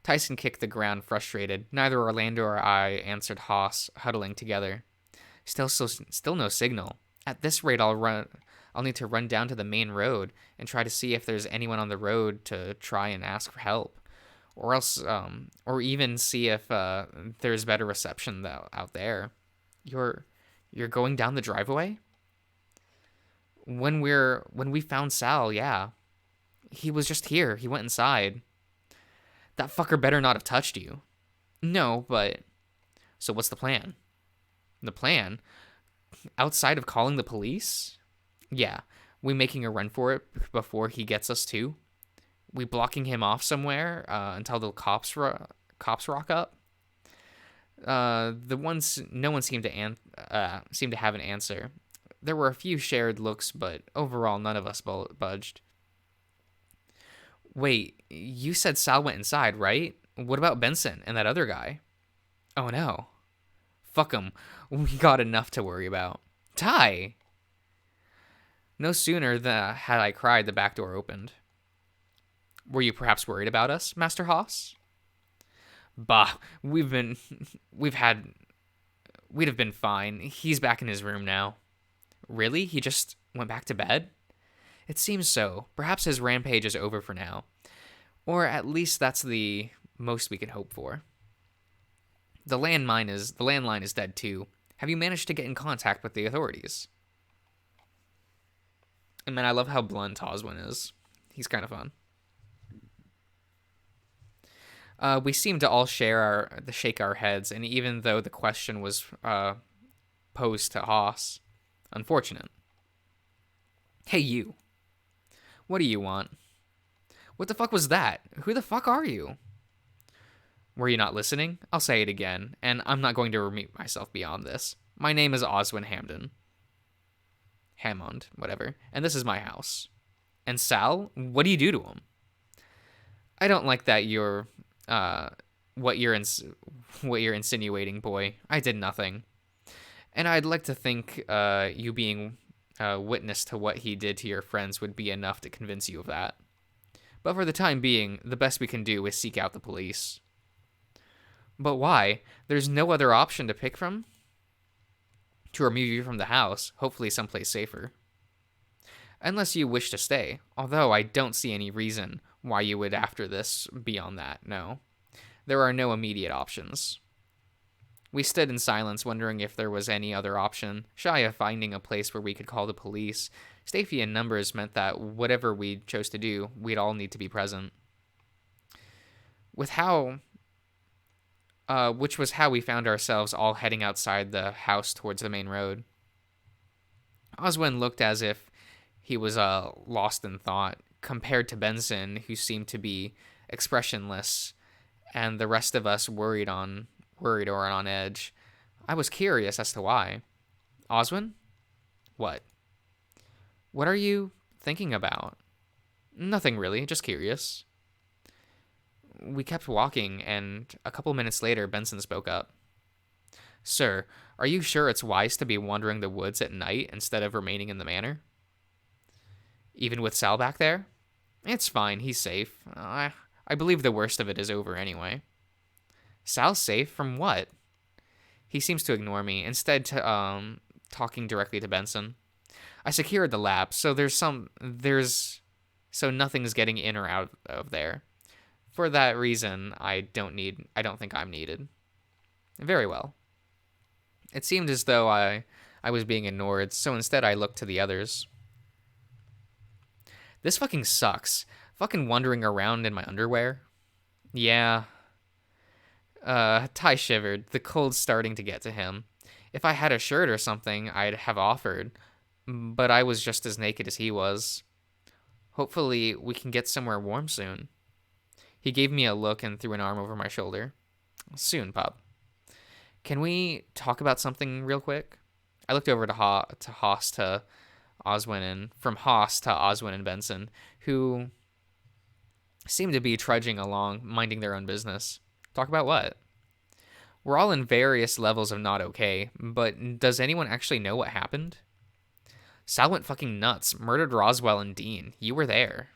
Tyson kicked the ground, frustrated. Neither Orlando or I answered Haas, huddling together. Still no signal. At this rate, I'll need to run down to the main road and try to see if there's anyone on the road to try and ask for help, or else, or even see if there's better reception out there. You're going down the driveway? When we found Sal, yeah, he was just here. He went inside. That fucker better not have touched you. No, but so what's the plan? The plan? Outside of calling the police? Yeah, we making a run for it before he gets us too? We blocking him off somewhere until the cops rock up? No one seemed to have an answer. There were a few shared looks, but overall none of us budged. Wait, you said Sal went inside, right? What about Benson and that other guy? Oh no. Fuck him. We got enough to worry about. Ty! No sooner had I cried, the back door opened. Were you perhaps worried about us, Master Haas? Bah, we'd have been fine. He's back in his room now. Really? He just went back to bed? It seems so. Perhaps his rampage is over for now. Or at least that's the most we can hope for. The landline is dead too. Have you managed to get in contact with the authorities? And man, I love how blunt Oswin is. He's kind of fun. We seem to all shake our heads, and even though the question was posed to Haas, unfortunate. Hey, you. What do you want? What the fuck was that? Who the fuck are you? Were you not listening? I'll say it again, and I'm not going to repeat myself beyond this. My name is Oswin Hamden. Hammond, whatever. And this is my house. And Sal? What do you do to him? I don't like that you're, what you're insinuating, boy. I did nothing. And I'd like to think, you being witness to what he did to your friends would be enough to convince you of that. But for the time being, the best we can do is seek out the police. But why? There's no other option to pick from? To remove you from the house, hopefully someplace safer. Unless you wish to stay, although I don't see any reason why you would after this beyond that, no. There are no immediate options. We stood in silence, wondering if there was any other option, shy of finding a place where we could call the police. Safety in numbers meant that whatever we chose to do, we'd all need to be present. Which was how we found ourselves all heading outside the house towards the main road. Oswin looked as if he was lost in thought, compared to Benson, who seemed to be expressionless, and the rest of us worried or on edge. I was curious as to why. Oswin? What? What are you thinking about? Nothing really, just curious. We kept walking, and a couple minutes later, Benson spoke up. Sir, are you sure it's wise to be wandering the woods at night instead of remaining in the manor? Even with Sal back there? It's fine, he's safe. I believe the worst of it is over anyway. Sal's safe from what? He seems to ignore me, instead talking directly to Benson. I secured the lab, so nothing's getting in or out of there. For that reason, I don't think I'm needed. Very well. It seemed as though I was being ignored, so instead I looked to the others. This fucking sucks. Fucking wandering around in my underwear. Yeah. Ty shivered, the cold starting to get to him. If I had a shirt or something, I'd have offered, but I was just as naked as he was. Hopefully, we can get somewhere warm soon. He gave me a look and threw an arm over my shoulder. Soon, pup. Can we talk about something real quick? I looked over to Haas to Oswin and from Haas to Oswin and Benson, who seemed to be trudging along, minding their own business. Talk about what? We're all in various levels of not okay, but does anyone actually know what happened? Sal went fucking nuts, murdered Roswell and Dean. You were there.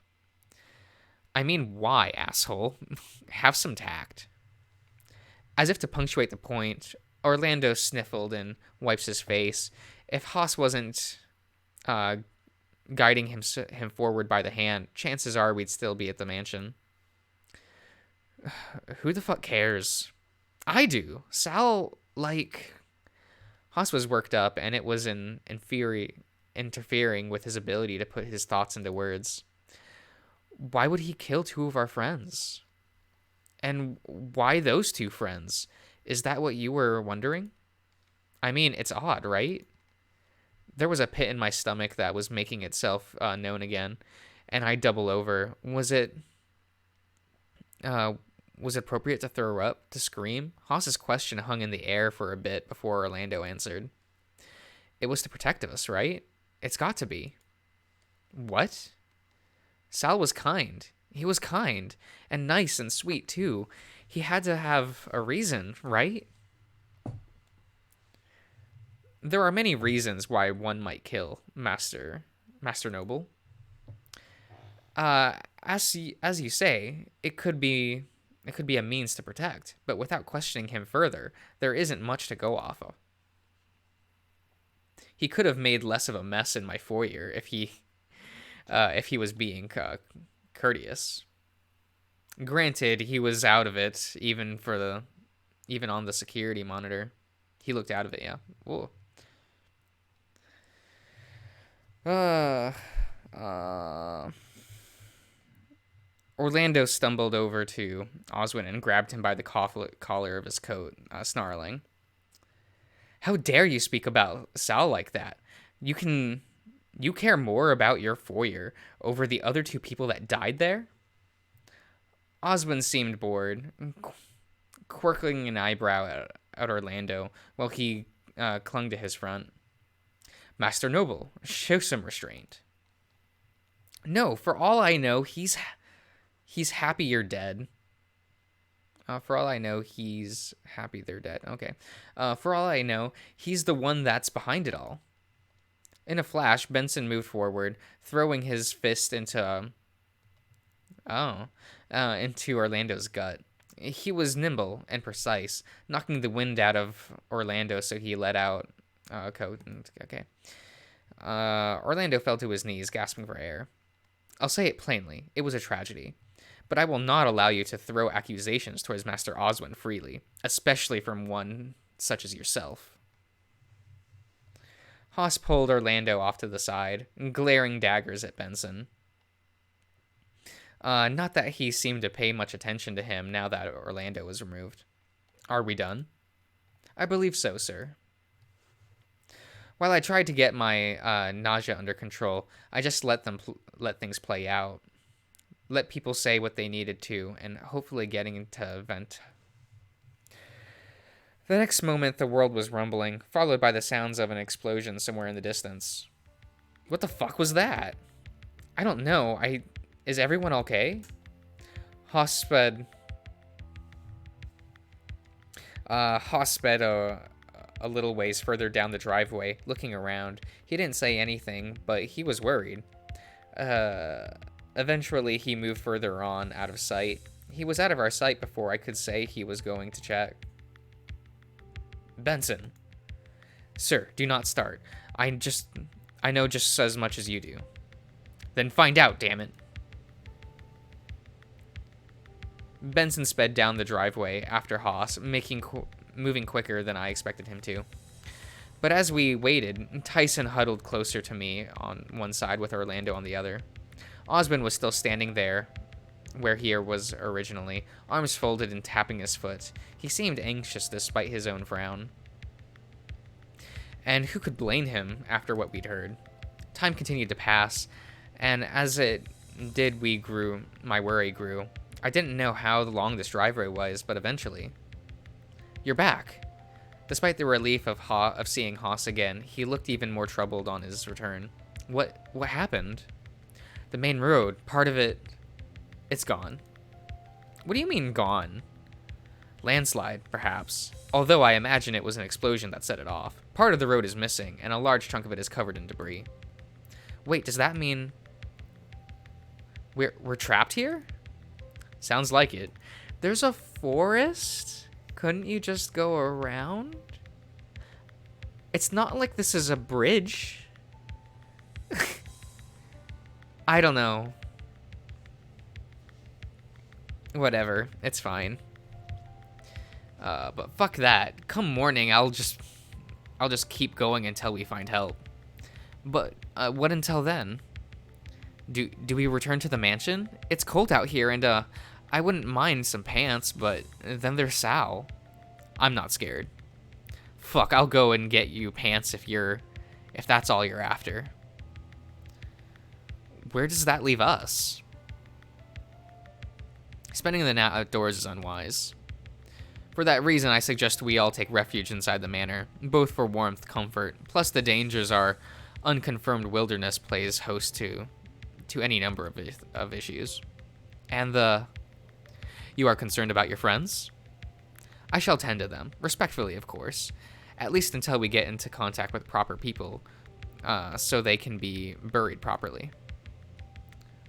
I mean, why, asshole? Have some tact. As if to punctuate the point, Orlando sniffled and wipes his face. If Haas wasn't guiding him forward by the hand, chances are we'd still be at the mansion. Who the fuck cares? I do. Sal, Haas was worked up, and it was interfering with his ability to put his thoughts into words. Why would he kill two of our friends? And why those two friends? Is that what you were wondering? I mean, it's odd, right? There was a pit in my stomach that was making itself known again, and I double over. Was it appropriate to throw up, to scream? Haas's question hung in the air for a bit before Orlando answered. It was to protect us, right? It's got to be. What? Sal was kind. He was kind, and nice and sweet, too. He had to have a reason, right? There are many reasons why one might kill Master Noble. As you say, it could be a means to protect, but without questioning him further, there isn't much to go off of. He could have made less of a mess in my foyer if he was being courteous. Granted, he was out of it even on the security monitor. He looked out of it, yeah. Whoa. Orlando stumbled over to Oswin and grabbed him by the collar of his coat, snarling. How dare you speak about Sal like that? You care more about your foyer over the other two people that died there? Oswin seemed bored, quirking an eyebrow at Orlando while he clung to his front. Master Noble, show some restraint. No, for all I know, he's happy you're dead. For all I know, he's happy they're dead. Okay. For all I know, he's the one that's behind it all. In a flash, Benson moved forward, throwing his fist into Orlando's gut. He was nimble and precise, knocking the wind out of Orlando so he let out a coat. Okay. Orlando fell to his knees, gasping for air. I'll say it plainly. It was a tragedy. But I will not allow you to throw accusations towards Master Oswin freely, especially from one such as yourself. Haas pulled Orlando off to the side, glaring daggers at Benson. Not that he seemed to pay much attention to him now that Orlando was removed. Are we done? I believe so, sir. While I tried to get my nausea under control, I just let things play out. Let people say what they needed to, and hopefully getting to vent. The next moment, the world was rumbling, followed by the sounds of an explosion somewhere in the distance. What the fuck was that? I don't know. Is everyone okay? Haas sped a little ways further down the driveway, looking around. He didn't say anything, but he was worried. Eventually, he moved further on, out of sight. He was out of our sight before I could say he was going to check. Benson. Sir, do not start. I know just as much as you do. Then find out, damn it. Benson sped down the driveway after Haas, moving quicker than I expected him to. But as we waited, Tyson huddled closer to me on one side with Orlando on the other. Osmond was still standing there, where he was originally, arms folded and tapping his foot. He seemed anxious despite his own frown. And who could blame him after what we'd heard? Time continued to pass, and as it did, my worry grew. I didn't know how long this driveway was, but eventually. You're back. Despite the relief of seeing Haas again, he looked even more troubled on his return. What happened? The main road, part of it, it's gone. What do you mean gone? Landslide, perhaps. Although I imagine it was an explosion that set it off. Part of the road is missing, and a large chunk of it is covered in debris. Wait, does that mean we're trapped here? Sounds like it. There's a forest? Couldn't you just go around? It's not like this is a bridge. I don't know. Whatever, it's fine. But fuck that. Come morning, I'll just keep going until we find help. But what until then? Do we return to the mansion? It's cold out here, and I wouldn't mind some pants, but then there's Sal. I'm not scared. Fuck, I'll go and get you pants if that's all you're after. Where does that leave us? Spending the night outdoors is unwise. For that reason, I suggest we all take refuge inside the manor, both for warmth, comfort, plus the dangers our unconfirmed wilderness plays host to any number of issues. And you are concerned about your friends? I shall tend to them, respectfully, of course, at least until we get into contact with proper people, so they can be buried properly.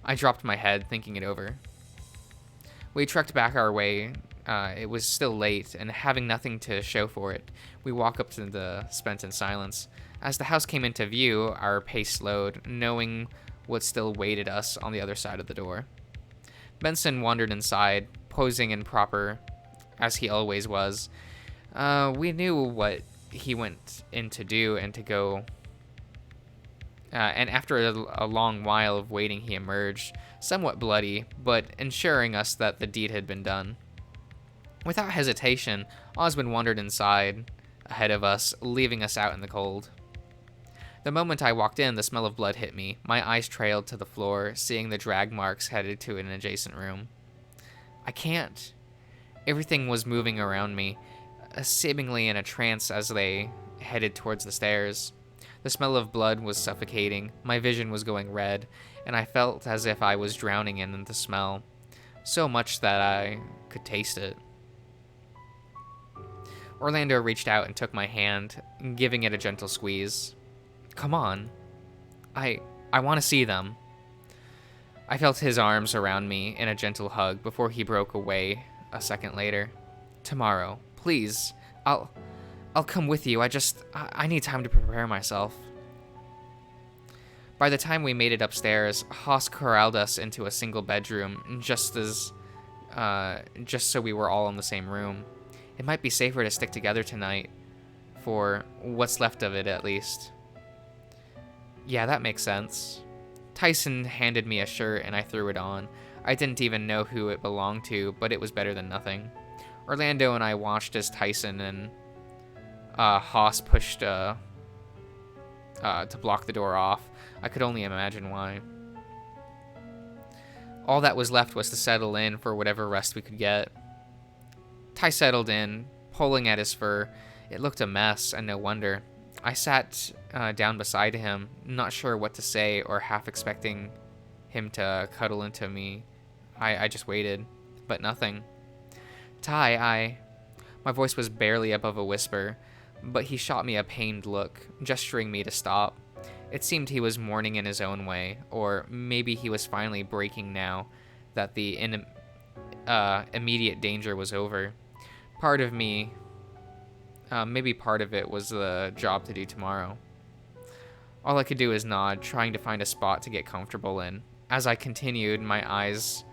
I dropped my head, thinking it over. We trekked back our way. It was still late, and having nothing to show for it, we walk up to the spent in silence. As the house came into view, our pace slowed, knowing what still waited us on the other side of the door. Benson wandered inside, posing in proper, as he always was. We knew what he went in to do and to go. And after a long while of waiting, he emerged, somewhat bloody, but ensuring us that the deed had been done. Without hesitation, Osmond wandered inside ahead of us, leaving us out in the cold. The moment I walked in, the smell of blood hit me. My eyes trailed to the floor, seeing the drag marks headed to an adjacent room. I can't. Everything was moving around me, seemingly in a trance as they headed towards the stairs. The smell of blood was suffocating, my vision was going red, and I felt as if I was drowning in the smell, so much that I could taste it. Orlando reached out and took my hand, giving it a gentle squeeze. Come on. I want to see them. I felt his arms around me in a gentle hug before he broke away a second later. Tomorrow, please. I'll come with you. I need time to prepare myself. By the time we made it upstairs, Haas corralled us into a single bedroom, just so we were all in the same room. It might be safer to stick together tonight, for what's left of it at least. Yeah, that makes sense. Tyson handed me a shirt and I threw it on. I didn't even know who it belonged to, but it was better than nothing. Orlando and I watched as Tyson and Haas pushed to block the door off. I could only imagine why. All that was left was to settle in for whatever rest we could get. Ty settled in, pulling at his fur. It looked a mess, and no wonder. I sat down beside him, not sure what to say or half expecting him to cuddle into me. I just waited, but nothing. Ty, My voice was barely above a whisper, but he shot me a pained look, gesturing me to stop. It seemed he was mourning in his own way, or maybe he was finally breaking now that the immediate danger was over. Part of me, maybe part of it was the job to do tomorrow. All I could do is nod, trying to find a spot to get comfortable in. As I continued, my eyes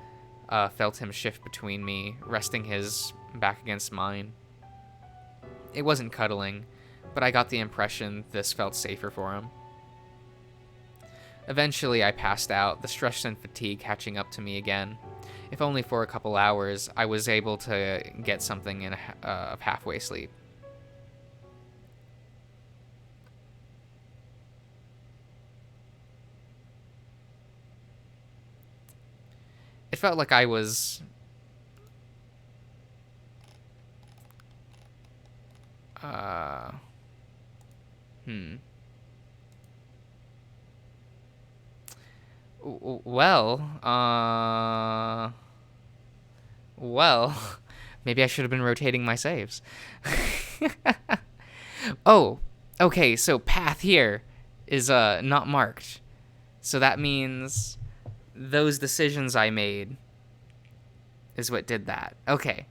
felt him shift between me, resting his back against mine. It wasn't cuddling, but I got the impression this felt safer for him. Eventually, I passed out, the stress and fatigue catching up to me again. If only for a couple hours, I was able to get something of halfway sleep. It felt like I was Uh, hmm. Well, well, maybe I should have been rotating my saves. Oh, okay, so path here is not marked. So that means those decisions I made is what did that. Okay.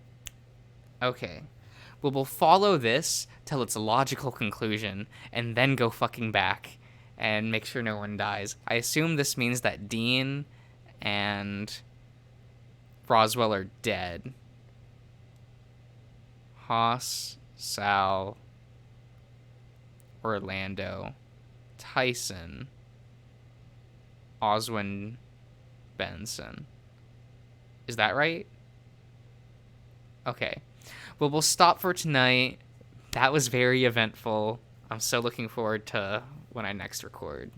Okay. Well, we'll follow this till its a logical conclusion and then go fucking back and make sure no one dies. I assume this means that Dean and Roswell are dead. Haas, Sal, Orlando, Tyson, Oswin, Benson. Is that right? Okay. Well, we'll stop for tonight. That was very eventful. I'm so looking forward to when I next record.